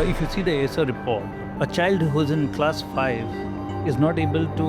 if you see the ASA report, a child who's in class 5 is not able to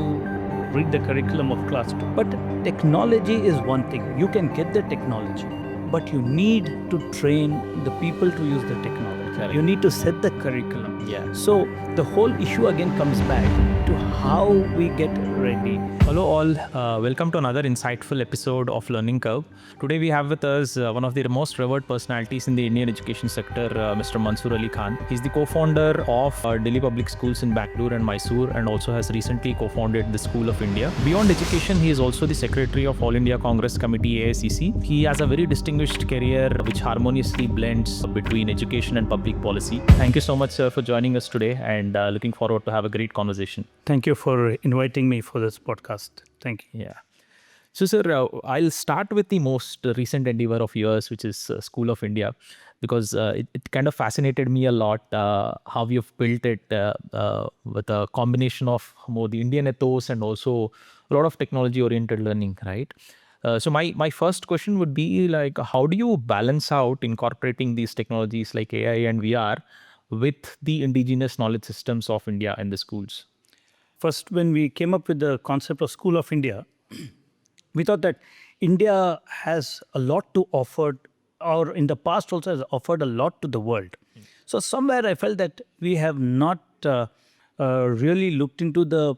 read the curriculum of class 2. But technology is one thing. You can get the technology, but you need to train the people to use the technology. Correct. You need to set the curriculum. Yeah. So the whole issue again comes back to how we get ready. Hello all, welcome to another insightful episode of Learning Curve. Today we have with us one of the most revered personalities in the Indian education sector, Mr. Mansoor Ali Khan. He's the co-founder of Delhi Public Schools in Bangalore and Mysore, and also has recently co-founded the School of India. Beyond education, he is also the secretary of All India Congress Committee AICC. He has a very distinguished career which harmoniously blends between education and public policy. Thank you so much, sir, for joining us today, and looking forward to have a great conversation. Thank you for inviting me for this podcast. Thank you. Yeah. So, sir, I'll start with the most recent endeavor of yours, which is School of India, because it kind of fascinated me a lot how you've built it with a combination of more the Indian ethos and also a lot of technology-oriented learning, right? So my first question would be like, how do you balance out incorporating these technologies like AI and VR with the indigenous knowledge systems of India in the schools? First, when we came up with the concept of School of India, we thought that India has a lot to offer, or in the past also has offered a lot to the world. So somewhere I felt that we have not really looked into the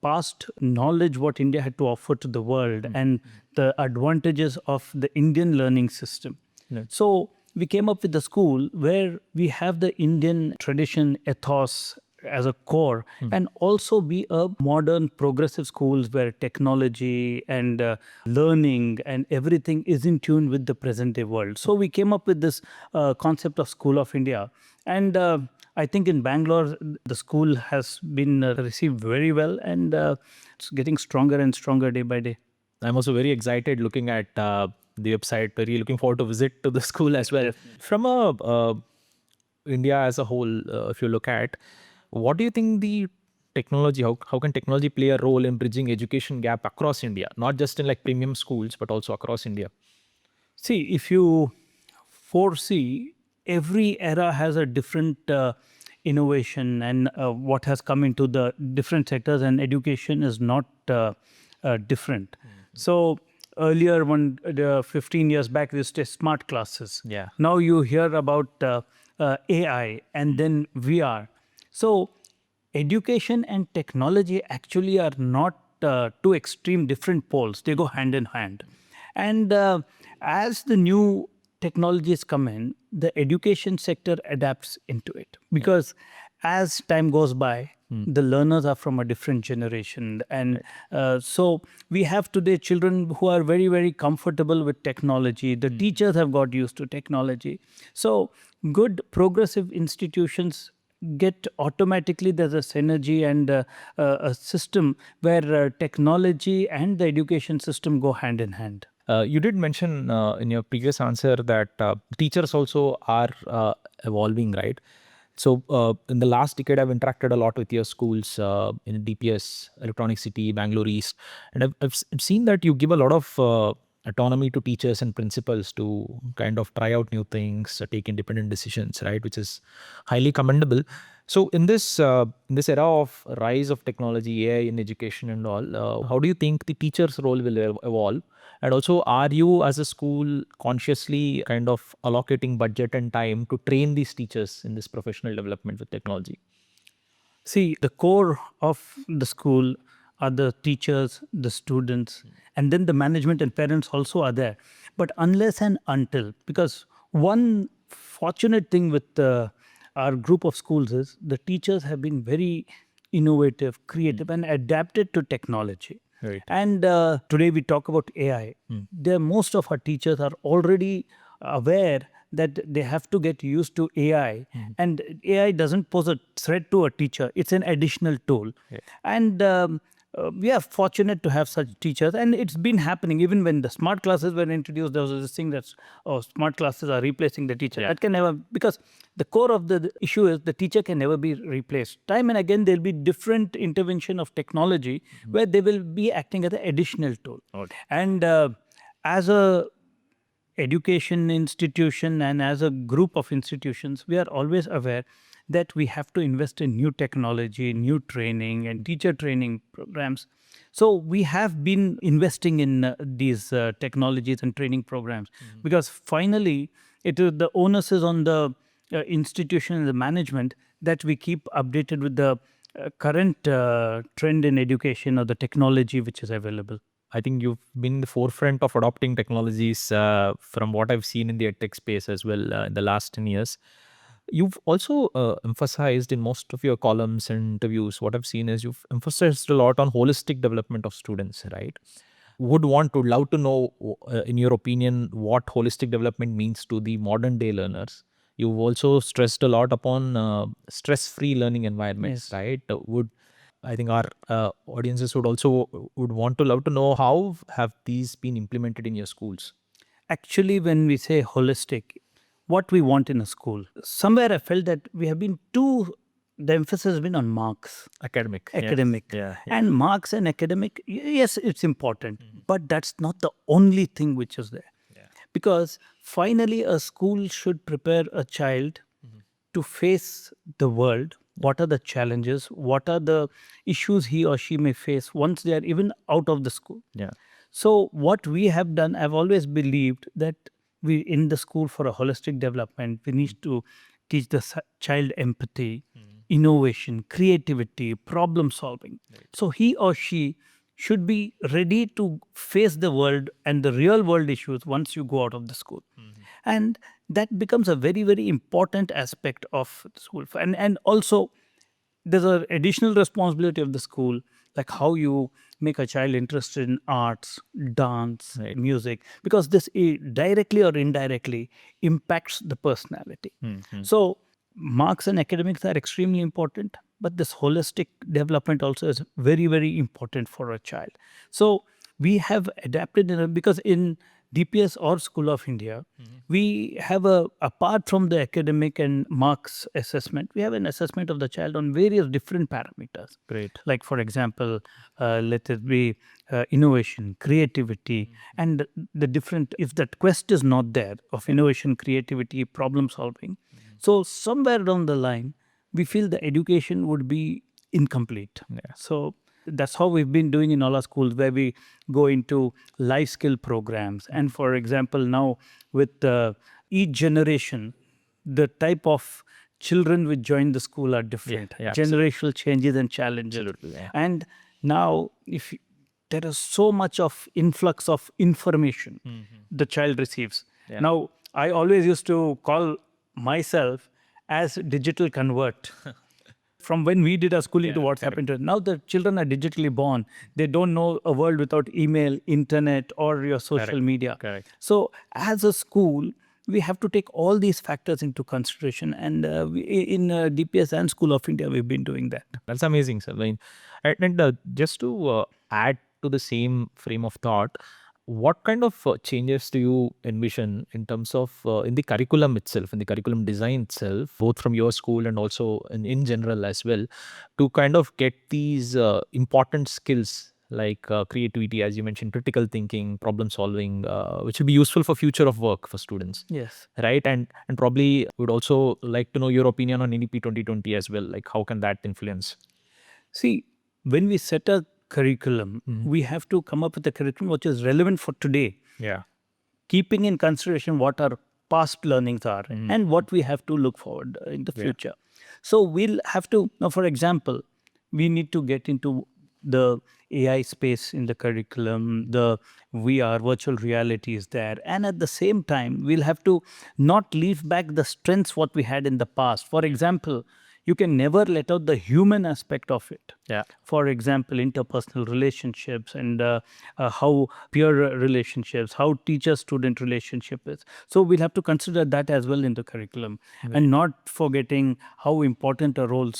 past knowledge what India had to offer to the world and the advantages of the Indian learning system. So we came up with the school where we have the Indian tradition, ethos, as a core, and also be a modern progressive schools where technology and learning and everything is in tune with the present day world. So we came up with this concept of School of India, and I think in Bangalore the school has been received very well, and it's getting stronger and stronger day by day. I'm also very excited looking at the website, very looking forward to visit to the school as well. From India as a whole, if you look at, what do you think the technology, how can technology play a role in bridging education gap across India, not just in like premium schools, but also across India? See, if you foresee, every era has a different innovation and what has come into the different sectors, and education is not different. So earlier, 15 years back, we used to say smart classes. Yeah. Now you hear about AI and then VR. So education and technology actually are not two extreme different poles. They go hand in hand. And as the new technologies come in, the education sector adapts into it. Because as time goes by, the learners are from a different generation. And so we have today children who are very, very comfortable with technology. The teachers have got used to technology. So good progressive institutions get automatically, there's a synergy and a system where technology and the education system go hand in hand. You did mention in your previous answer that teachers also are evolving, right? So in the last decade, I've interacted a lot with your schools in DPS, Electronic City, Bangalore East, and I've seen that you give a lot of autonomy to teachers and principals to kind of try out new things, take independent decisions, right? Which is highly commendable. So in this era of rise of technology, AI in education and all, how do you think the teacher's role will evolve? And also, are you as a school consciously kind of allocating budget and time to train these teachers in this professional development with technology? See, the core of the school are the teachers, the students, and then the management and parents also are there. But unless and until, because one fortunate thing with our group of schools is the teachers have been very innovative, creative, and adapted to technology. Right. And today we talk about AI. Most of our teachers are already aware that they have to get used to AI, and AI doesn't pose a threat to a teacher. It's an additional tool. And we are fortunate to have such teachers, and it's been happening even when the smart classes were introduced. There was this thing that smart classes are replacing the teacher. That can never, because the core of the issue is the teacher can never be replaced. Time and again there'll be different intervention of technology where they will be acting as an additional tool. And as a education institution and as a group of institutions, we are always aware that we have to invest in new technology, new training, and teacher training programs. So we have been investing in these technologies and training programs, because finally it is the onus is on the institution and the management that we keep updated with the current trend in education or the technology which is available. I think you've been in the forefront of adopting technologies from what I've seen in the edtech space as well in the last 10 years. You've also emphasized in most of your columns and interviews, what I've seen is you've emphasized a lot on holistic development of students, right? Would love to know, in your opinion, what holistic development means to the modern day learners. You've also stressed a lot upon stress-free learning environments, Yes. right? I think our audiences would want to love to know how have these been implemented in your schools. Actually, when we say holistic, what we want in a school, somewhere I felt that we have been the emphasis has been on marks, Academic. academic. Yeah. And marks and academic, yes, it's important, but that's not the only thing which is there. Yeah. Because finally, a school should prepare a child to face the world. What are the challenges? What are the issues he or she may face once they are even out of the school? Yeah. So what we have done, I've always believed that we in the school for a holistic development, we need to teach the child empathy, innovation, creativity, problem solving. So he or she should be ready to face the world and the real world issues once you go out of the school. And that becomes a very, very important aspect of the school. And also, there's an additional responsibility of the school, like how you make a child interested in arts, dance, Right. music, because this directly or indirectly impacts the personality. So marks and academics are extremely important, but this holistic development also is very, very important for a child. So we have adapted because in DPS or School of India, we have apart from the academic and marks assessment, we have an assessment of the child on various different parameters. Great. Like, for example, let it be innovation, creativity, and the different, if that quest is not there of innovation, creativity, problem solving. So somewhere down the line, we feel the education would be incomplete. Yeah. So that's how we've been doing in all our schools, where we go into life skill programs. And for example, now with each generation, the type of children which join the school are different. Yeah, Generational changes and challenges. Absolutely, yeah. And now, if there is so much of influx of information the child receives. Yeah. Now, I always used to call myself as digital convert. From when we did our schooling to what's happened to it. Now the children are digitally born. They don't know a world without email, internet, or your social media. Correct. So as a school, we have to take all these factors into consideration. And in DPS and School of India, we've been doing that. That's amazing, sir. And just to add to the same frame of thought, what kind of changes do you envision in terms of in the curriculum itself, in the curriculum design itself, both from your school and also in general as well, to kind of get these important skills like creativity, as you mentioned, critical thinking, problem solving, which will be useful for future of work for students? Yes. Right. And probably would also like to know your opinion on NEP 2020 as well. Like, how can that influence? See, when we set a curriculum, we have to come up with a curriculum which is relevant for today, Yeah. keeping in consideration what our past learnings are and what we have to look forward in the future. So we'll have to, now for example, we need to get into the AI space in the curriculum, the VR, virtual reality is there. And at the same time, we'll have to not leave back the strengths what we had in the past. For example, you can never let out the human aspect of it. Yeah. For example, interpersonal relationships and how peer relationships, how teacher-student relationship is. So we'll have to consider that as well in the curriculum, and not forgetting how important a role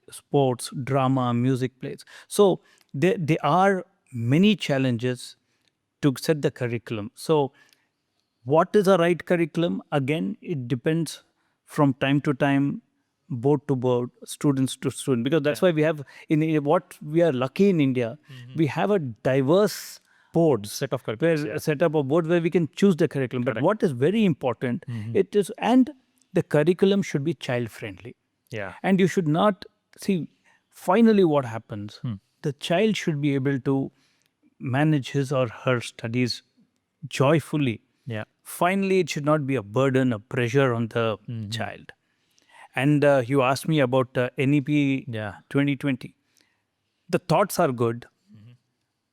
sports, drama, music plays. So there are many challenges to set the curriculum. So what is a right curriculum? Again, it depends from time to time, board to board, students to student, because that's why we have what we are lucky in India, we have a diverse boards, Set of curriculums, where a setup of board where we can choose the curriculum. But what is very important, it is, and the curriculum should be child friendly. Yeah. And you should not see, finally, what happens? The child should be able to manage his or her studies joyfully. Yeah. Finally, it should not be a burden, a pressure on the child. And you asked me about NEP Yeah. 2020. The thoughts are good.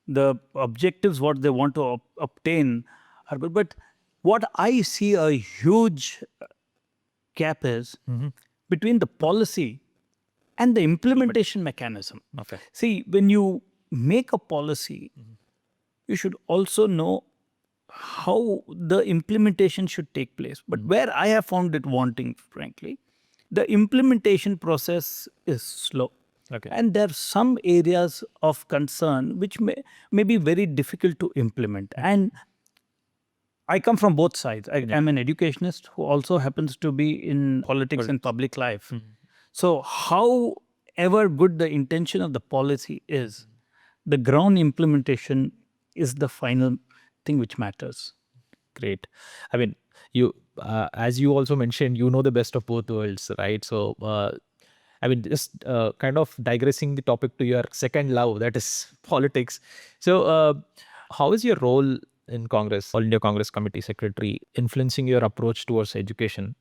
The objectives, what they want to obtain, are good. But what I see a huge gap is between the policy and the implementation mechanism. Okay. See, when you make a policy, you should also know how the implementation should take place. But where I have found it wanting, frankly, the implementation process is slow. Okay. And there are some areas of concern which may be very difficult to implement. And I come from both sides. I'm an educationist who also happens to be in politics and public life. So, however good the intention of the policy is, the ground implementation is the final thing which matters. Great. I mean, you, as you also mentioned, you know the best of both worlds, right? So, I mean, just kind of digressing the topic to your second love, that is politics. So, how is your role in Congress, All India Congress Committee Secretary, influencing your approach towards education?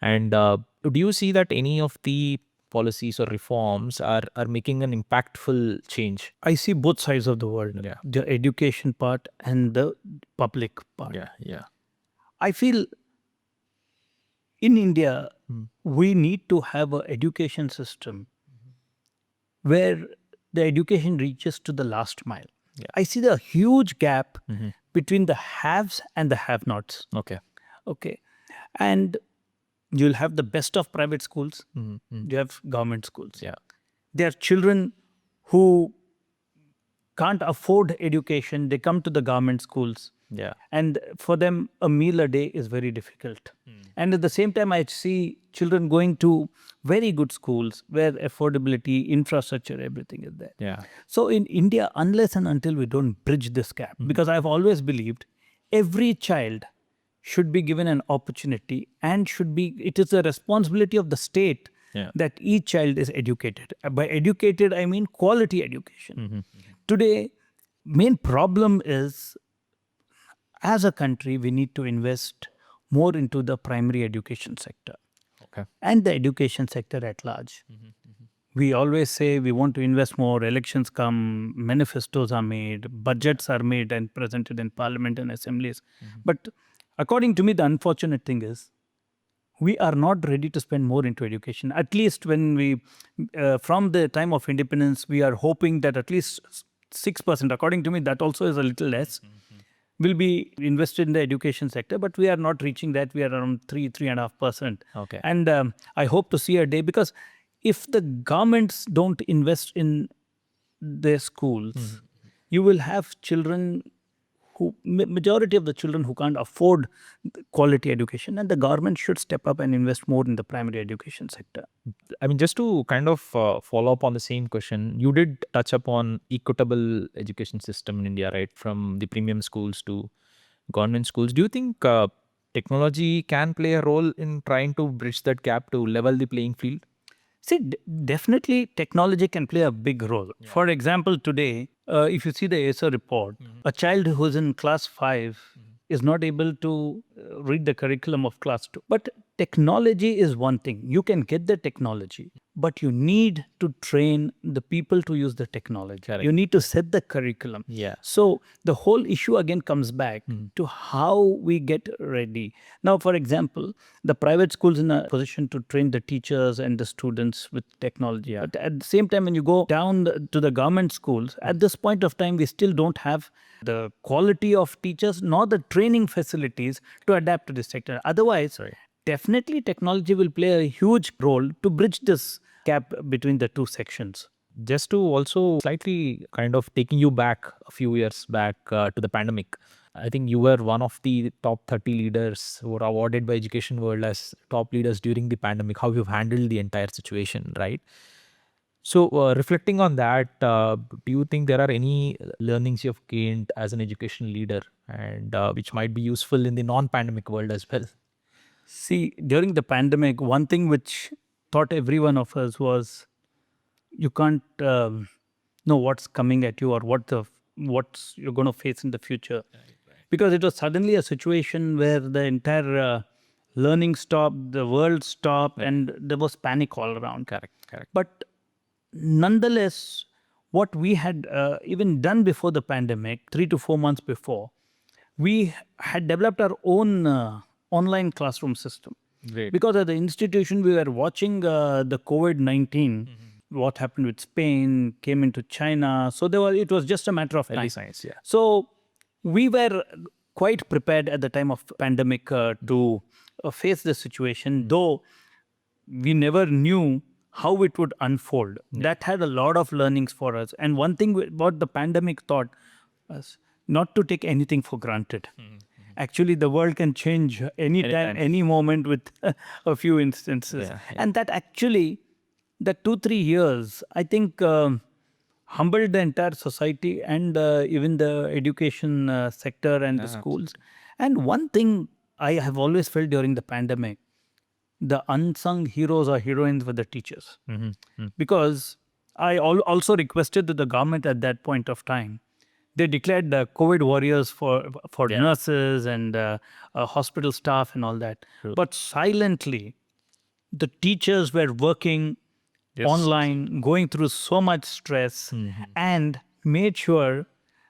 And do you see that any of the policies or reforms are making an impactful change? I see both sides of the world, Yeah. the education part and the public part. Yeah. Yeah. I feel in India, we need to have an education system where the education reaches to the last mile. Yeah. I see the huge gap between the haves and the have-nots. Okay. Okay. And you'll have the best of private schools. You have government schools. Yeah. There are children who can't afford education. They come to the government schools. Yeah. And for them, a meal a day is very difficult. And at the same time, I see children going to very good schools where affordability, infrastructure, everything is there. Yeah. So in India, unless and until we don't bridge this gap, because I've always believed every child should be given an opportunity and it is the responsibility of the state that each child is educated. By educated, I mean quality education. Today, main problem is, as a country, we need to invest more into the primary education sector. Okay. And the education sector at large. We always say we want to invest more, elections come, manifestos are made, budgets are made and presented in parliament and assemblies. But according to me, the unfortunate thing is, we are not ready to spend more into education. At least when we, from the time of independence, we are hoping that at least 6%, according to me, that also is a little less, will be invested in the education sector, but we are not reaching that. We are around 3.5%. Okay. And I hope to see a day, because if the governments don't invest in their schools, you will have children who, majority of the children who can't afford quality education, and the government should step up and invest more in the primary education sector. I mean, just to kind of follow up on the same question, you did touch upon equitable education system in India, right? From the premium schools to government schools. Do you think technology can play a role in trying to bridge that gap to level the playing field? See, definitely technology can play a big role. For example, today, if you see the ASA report, a child who's in class 5 is not able to read the curriculum of class 2. But technology is one thing. You can get the technology, but you need to train the people to use the technology. Correct. You need to set the curriculum. Yeah. So the whole issue again comes back to how we get ready. Now, for example, the private schools in a position to train the teachers and the students with technology. But at the same time, when you go down to the government schools, at this point of time, we still don't have the quality of teachers nor the training facilities to adapt to this sector. Otherwise, definitely technology will play a huge role to bridge this gap between the two sections. Just to also slightly kind of taking you back a few years back to the pandemic, I think you were one of the top 30 leaders who were awarded by Education World as top leaders during the pandemic, how you've handled the entire situation, right? So reflecting on that, do you think there are any learnings you've gained as an education leader and which might be useful in the non-pandemic world as well? See, during the pandemic, one thing which taught every one of us was you can't know what's coming at you or what's you're going to face in the future, because it was suddenly a situation where the entire learning stopped, the world stopped, and there was panic all around. Correct. But nonetheless, what we had even done before the pandemic, 3 to 4 months before, we had developed our own online classroom system. Great. Because at the institution, we were watching the COVID-19, what happened with Spain, came into China. So it was just a matter of time. Early science, yeah. So we were quite prepared at the time of pandemic to face the situation, though we never knew how it would unfold. That had a lot of learnings for us. And one thing what the pandemic taught us, not to take anything for granted. Actually, the world can change anytime, any moment with a few instances. Yeah. And that actually, the 2-3 years, I think humbled the entire society and even the education sector and the schools. And one thing I have always felt during the pandemic, the unsung heroes or heroines were the teachers. Because I also requested to the government at that point of time, they declared the COVID warriors for nurses and hospital staff and all that. But silently, the teachers were working online, going through so much stress, and made sure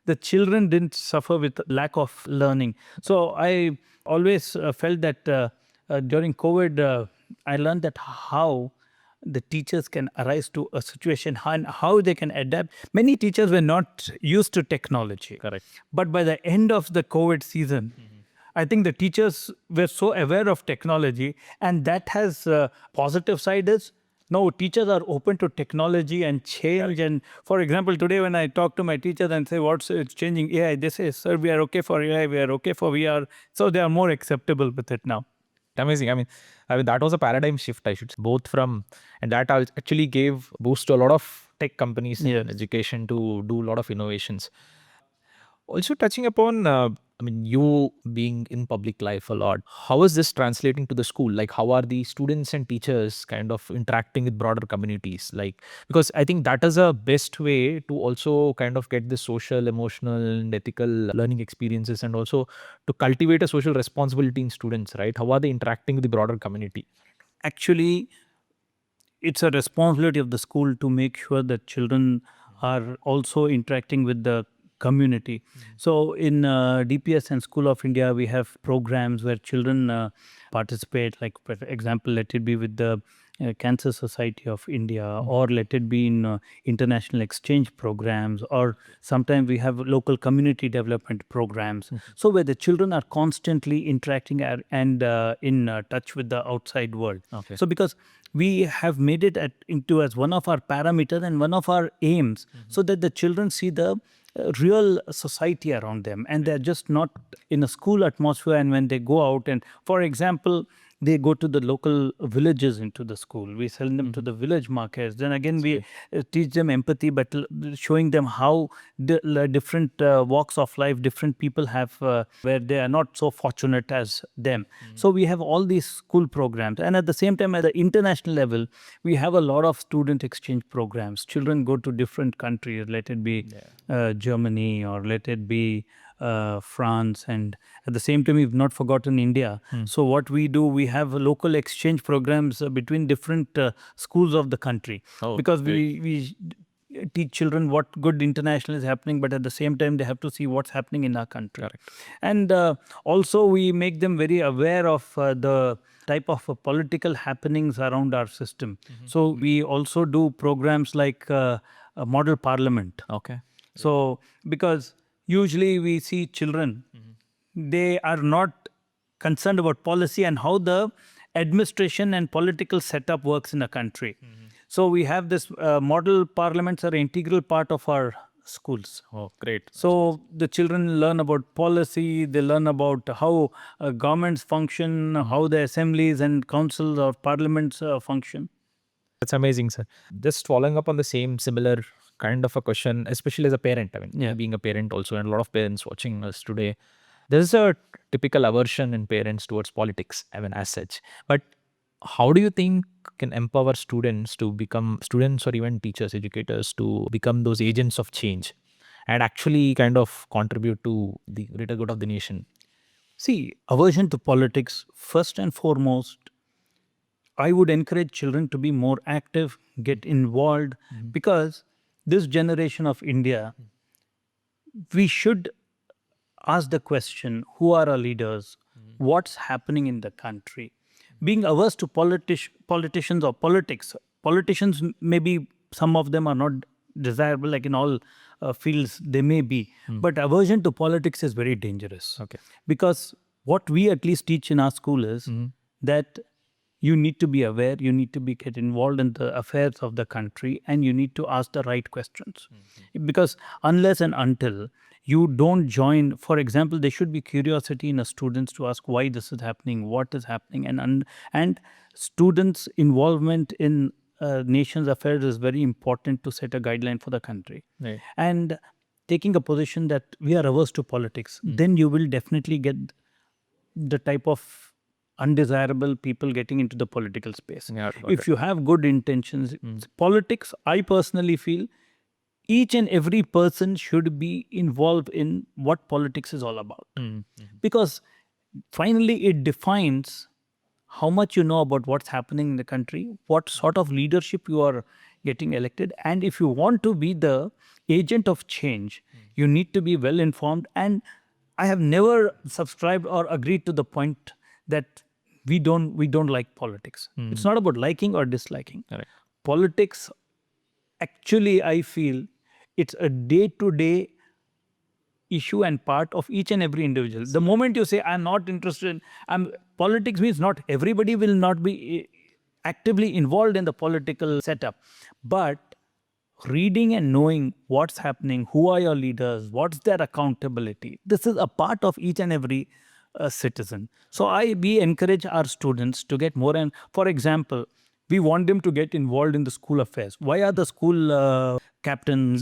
the children didn't suffer with lack of learning. So I always felt that during COVID, I learned that how the teachers can arise to a situation and how they can adapt. Many teachers were not used to technology. Correct. But by the end of the COVID season, I think the teachers were so aware of technology, and that has positive side is now teachers are open to technology and change. And for example, today when I talk to my teachers and say, what's it's changing AI, they say, sir, we are okay for AI, we are okay for VR. So they are more acceptable with it now. Amazing. I mean, that was a paradigm shift, I should say, both from, and that actually gave boost to a lot of tech companies in education to do a lot of innovations. Also touching upon, I mean, you being in public life a lot, how is this translating to the school? Like, how are the students and teachers kind of interacting with broader communities? Like, because I think that is a best way to also kind of get the social, emotional, and ethical learning experiences, and also to cultivate a social responsibility in students, right? How are they interacting with the broader community? Actually, it's a responsibility of the school to make sure that children are also interacting with the community. So in DPS and School of India, we have programs where children participate, like for example, let it be with the Cancer Society of India, or let it be in international exchange programs, or sometimes we have local community development programs. So where the children are constantly interacting and in touch with the outside world. Okay. So because we have made it into as one of our parameters and one of our aims, so that the children see the real society around them, and they're just not in a school atmosphere. And when they go out, and for example, they go to the local villages into the school, we send them to the village markets, then again we teach them empathy, but showing them how the different walks of life different people have, where they are not so fortunate as them. So we have all these school programs, and at the same time at the international level we have a lot of student exchange programs. Children go to different countries, let it be Germany, or let it be France, and at the same time we've not forgotten India. So what we do, we have local exchange programs between different schools of the country, because we teach children what good international is happening, but at the same time they have to see what's happening in our country. Correct. And also we make them very aware of the type of political happenings around our system. So we also do programs like a model parliament. Okay. So because usually we see children, they are not concerned about policy and how the administration and political setup works in a country. So we have this model parliaments are an integral part of our schools. Oh, great. So the children learn about policy, they learn about how governments function, how the assemblies and councils or parliaments function. That's amazing, sir. Just following up on the same similar kind of a question, especially as a parent. I mean, being a parent also, and a lot of parents watching us today, there's a typical aversion in parents towards politics, I mean, as such. But how do you think can empower students to become students, or even teachers, educators, to become those agents of change and actually kind of contribute to the greater good of the nation? See, aversion to politics, first and foremost, I would encourage children to be more active, get involved, because this generation of India, we should ask the question, who are our leaders? What's happening in the country? Being averse to politicians or politics, politicians, maybe some of them are not desirable, like in all fields they may be, but aversion to politics is very dangerous. Okay. Because what we at least teach in our school is that you need to be aware, you need to be get involved in the affairs of the country, and you need to ask the right questions. Because unless and until you don't join, for example, there should be curiosity in a students to ask why this is happening, what is happening, and students' involvement in nation's affairs is very important to set a guideline for the country. Right. And taking a position that we are averse to politics, then you will definitely get the type of undesirable people getting into the political space. Yeah, If you have good intentions, politics, I personally feel each and every person should be involved in what politics is all about. Because finally it defines how much you know about what's happening in the country, what sort of leadership you are getting elected, and if you want to be the agent of change, you need to be well informed. And I have never subscribed or agreed to the point that we don't like politics. It's not about liking or disliking. Correct. Politics, actually, I feel it's a day-to-day issue and part of each and every individual. The moment you say, I'm not interested, politics means not everybody will not be actively involved in the political setup. But reading and knowing what's happening, who are your leaders, what's their accountability, this is a part of each and every citizen. So we encourage our students to get more. And for example, we want them to get involved in the school affairs. Why are the school captains,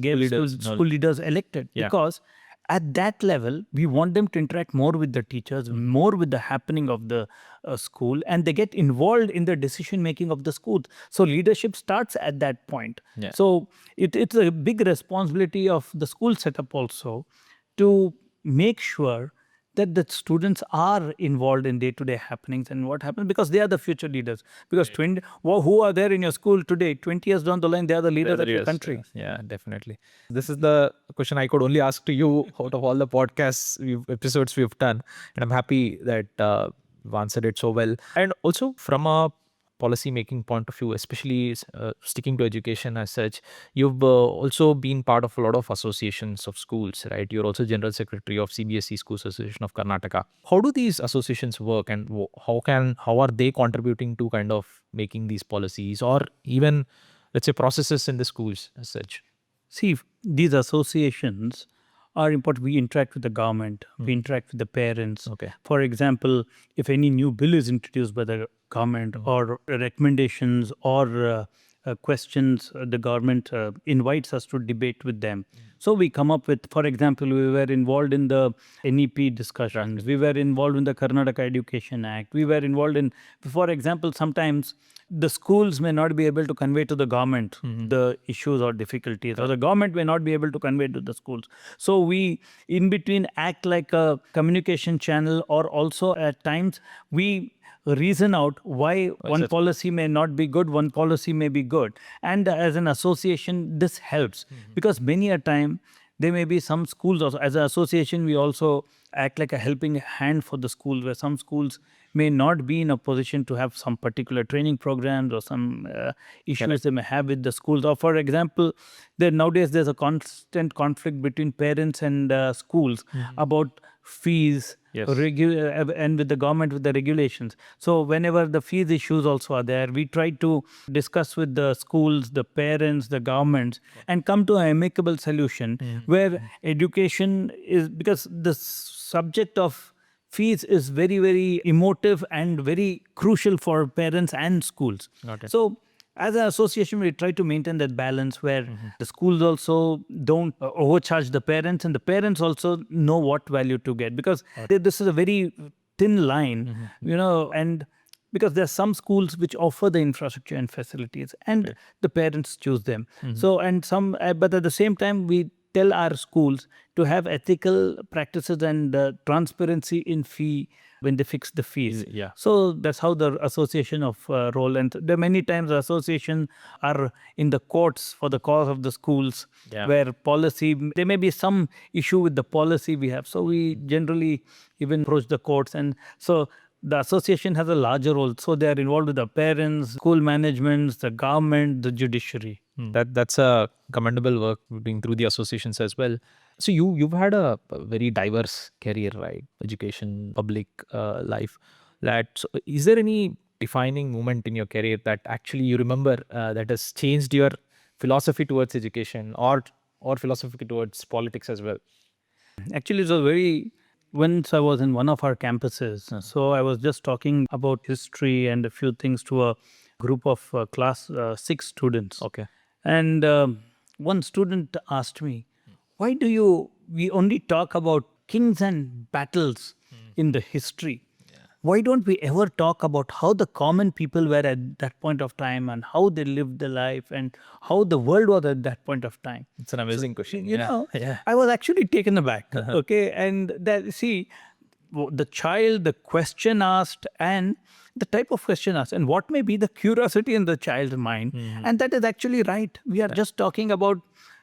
school leaders elected? Yeah. Because at that level, we want them to interact more with the teachers, more with the happening of the school, and they get involved in the decision making of the school. So leadership starts at that point. Yeah. So it's a big responsibility of the school setup also to make sure that the students are involved in day-to-day happenings and what happens, because they are the future leaders. Because who are there in your school today, 20 years down the line, they are the leaders of your country. Yeah, definitely. This is the question I could only ask to you out of all the episodes we've done. And I'm happy that you've answered it so well. And also from a policy making point of view, especially sticking to education as such, you've also been part of a lot of associations of schools, right? You're also General Secretary of CBSE Schools Association of Karnataka. How do these associations work, and how are they contributing to kind of making these policies, or even, let's say, processes in the schools as such? See, these associations are important. We interact with the government, we interact with the parents. Okay. For example, if any new bill is introduced by the government or recommendations or questions, the government invites us to debate with them. So we come up with, for example, we were involved in the NEP discussions, we were involved in the Karnataka Education Act, we were involved in, for example, sometimes the schools may not be able to convey to the government the issues or difficulties, or the government may not be able to convey to the schools. So we, in between, act like a communication channel, or also at times we reason out why one policy may not be good, one policy may be good. And as an association, this helps, because many a time there may be some schools also. As an association, we also act like a helping hand for the schools, where some schools may not be in a position to have some particular training programs or some issues they may have with the schools. Or for example, nowadays there's a constant conflict between parents and schools about fees, and with the government, with the regulations. So whenever the fees issues also are there, we try to discuss with the schools, the parents, the governments, and come to an amicable solution where education is, because the subject of fees is very, very emotive and very crucial for parents and schools. So as an association, we try to maintain that balance where the schools also don't overcharge the parents, and the parents also know what value to get, because this is a very thin line, and because there are some schools which offer the infrastructure and facilities, and the parents choose them. So, and some, but at the same time, we tell our schools to have ethical practices and transparency in fee when they fix the fees. Yeah. So that's how the association of role, and there are many times the association are in the courts for the cause of the schools, Yeah. where policy, there may be some issue with the policy we have. So we generally even approach the courts, and so the association has a larger role. So they are involved with the parents, school managements, the government, the judiciary. That's a commendable work doing through the associations as well. So you've had a very diverse career, right? Education, public life. So is there any defining moment in your career that actually you remember that has changed your philosophy towards education or philosophy towards politics as well? Actually, it was very, once I was in one of our campuses. So I was just talking about history and a few things to a group of class 6 students. Okay. And one student asked me, why do we only talk about kings and battles in the history? Why don't we ever talk about how the common people were at that point of time, and how they lived their life, and how the world was at that point of time? It's an amazing question. You know, Yeah. I was actually taken aback. Okay. And that, see, the child, the question asked, and the type of question asked, and what may be the curiosity in the child's mind. And that is actually right. We are just talking about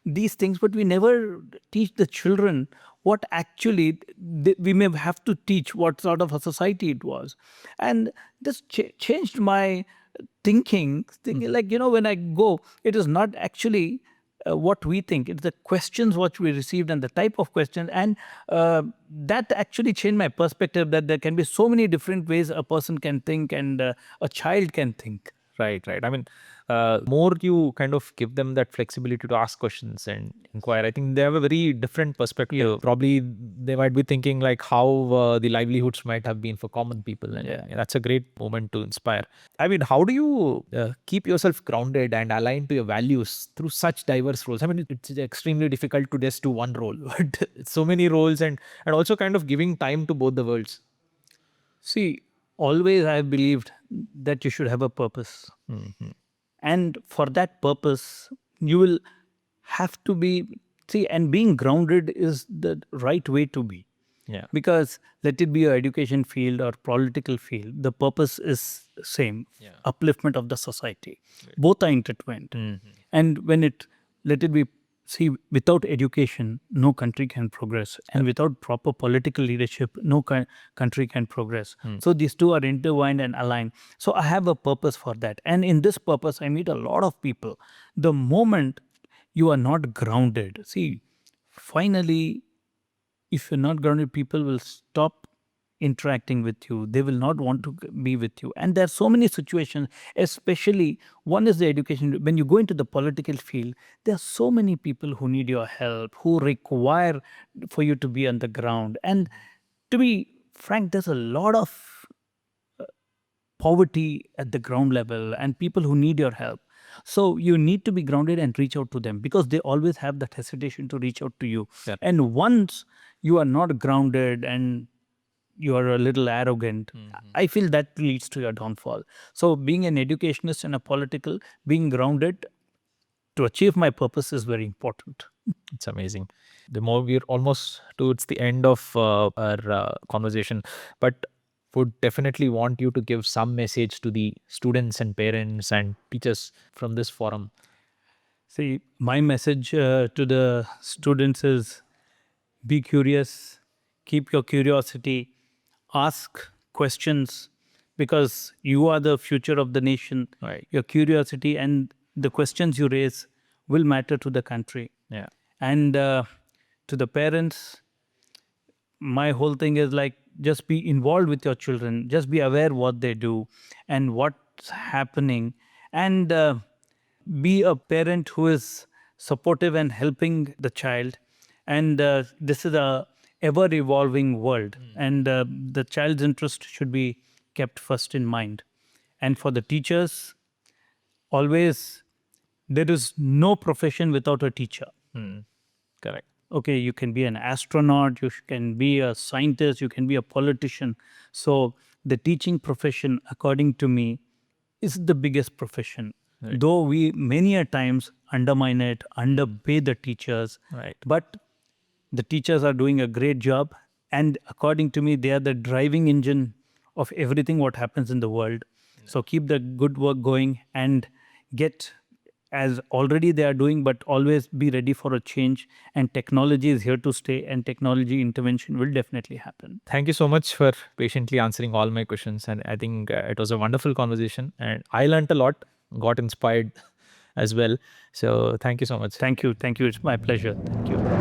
these things, but we never teach the children what actually we may have to teach, what sort of a society it was. And this changed my thinking, like, when I go, it is not actually what we think. It's the questions what we received and the type of questions. And that actually changed my perspective, that there can be so many different ways a person can think, and a child can think. Right. I mean, more you kind of give them that flexibility to ask questions and inquire, I think they have a very different perspective. Probably they might be thinking like how the livelihoods might have been for common people. And that's a great moment to inspire. I mean, how do you keep yourself grounded and aligned to your values through such diverse roles? I mean, it's extremely difficult to just do one role, but so many roles, and also kind of giving time to both the worlds. See, always I have believed that you should have a purpose. And for that purpose, you will have to be, see, and being grounded is the right way to be. Yeah. Because let it be your education field or political field, the purpose is same, upliftment of the society. Both are intertwined. And when let it be, see, without education, no country can progress. And without proper political leadership, no country can progress. So these two are intertwined and aligned. So I have a purpose for that. And in this purpose, I meet a lot of people. The moment you are not grounded, see, finally, if you're not grounded, people will stop interacting with you. They will not want to be with you. And there are so many situations, especially one is the education. When you go into the political field, there are so many people who need your help, who require for you to be on the ground. And to be frank, there's a lot of poverty at the ground level and people who need your help. So you need to be grounded and reach out to them, because they always have that hesitation to reach out to you. And once you are not grounded and you are a little arrogant, I feel that leads to your downfall. So being an educationist and a political, being grounded to achieve my purpose is very important. It's amazing. The more we're almost towards the end of our conversation, but would definitely want you to give some message to the students and parents and teachers from this forum. See, my message to the students is be curious, keep your curiosity, ask questions, because you are the future of the nation. Right. Your curiosity and the questions you raise will matter to the country. Yeah. And to the parents, my whole thing is like, just be involved with your children, just be aware what they do and what's happening, and be a parent who is supportive and helping the child. And this is a ever evolving world, and the child's interest should be kept first in mind. And for the teachers, always, there is no profession without a teacher. Correct. Okay, you can be an astronaut, you can be a scientist, you can be a politician. So the teaching profession, according to me, is the biggest profession. Right. Though we many a times undermine it, underpay the teachers, Right. but the teachers are doing a great job, and according to me, they are the driving engine of everything what happens in the world. So keep the good work going and get as already they are doing, but always be ready for a change. And technology is here to stay, and technology intervention will definitely happen. Thank you so much for patiently answering all my questions. And I think it was a wonderful conversation. And I learned a lot, got inspired as well. So thank you so much. Thank you. Thank you. It's my pleasure. Thank you.